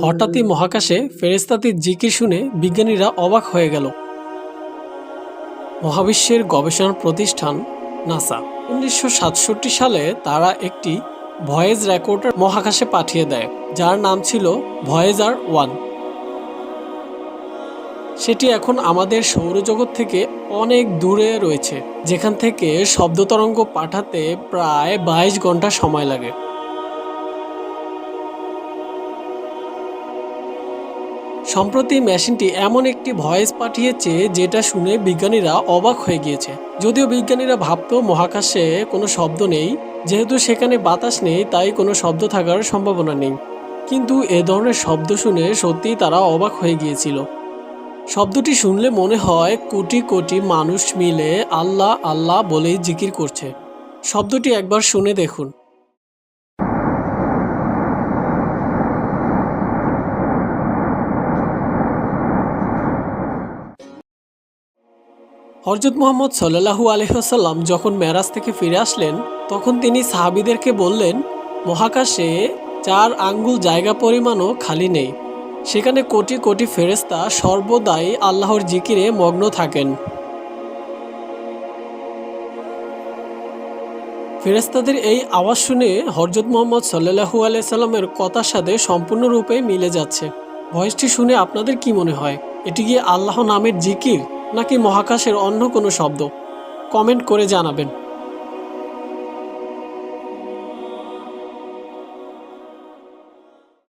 হঠাৎই মহাকাশে ফেরেশতাদের জিকির শুনে বিজ্ঞানীরা অবাক হয়ে গেল। মহাবিশ্বের গবেষণা প্রতিষ্ঠান নাসা 1967 সালে তারা একটি ভয়েজ রেকর্ডার মহাকাশে পাঠিয়ে দেয়, যার নাম ছিল ভয়েজার 1। সেটি এখন আমাদের সৌরজগৎ থেকে অনেক দূরে রয়েছে, যেখান থেকে শব্দ তরঙ্গ পাঠাতে প্রায় 22 ঘন্টা সময় লাগে। সম্প্রতি মেশিনটি এমন একটি ভয়েস পাঠিয়েছে যেটা শুনে বিজ্ঞানীরা অবাক হয়ে গিয়েছে। যদিও বিজ্ঞানীরা ভাবতো মহাকাশে কোনো শব্দ নেই, যেহেতু সেখানে বাতাস নেই তাই কোনো শব্দ থাকার সম্ভাবনা নেই। কিন্তু এ ধরনের শব্দ শুনে সত্যিই তারা অবাক হয়ে গিয়েছিল। শব্দটি শুনলে মনে হয় কোটি কোটি মানুষ মিলে আল্লাহ আল্লাহ বলেই জিকির করছে। শব্দটি একবার শুনে দেখুন। হযরত মুহাম্মদ সাল্লাল্লাহু আলাইহি ওয়াসাল্লাম যখন মেরাজ থেকে ফিরে আসলেন, তখন তিনি সাহাবীদেরকে বললেন, মহাকাশে 4 আঙ্গুল জায়গা পরিমাণও খালি নেই। সেখানে কোটি কোটি ফেরেশতা সর্বদাই আল্লাহর জিকিরে মগ্ন থাকেন। ফেরেশতাদের এই আওয়াজ শুনে হযরত মুহাম্মদ সাল্লাল্লাহু আলাইহি সাল্লামের কথার সাথে সম্পূর্ণরূপে মিলে যাচ্ছে। ভয়েসটি শুনে আপনাদের কি মনে হয়? এটি কি আল্লাহ নামের জিকির নাকি মহাকাশের অন্য কোনো শব্দ? কমেন্ট করে জানাবেন।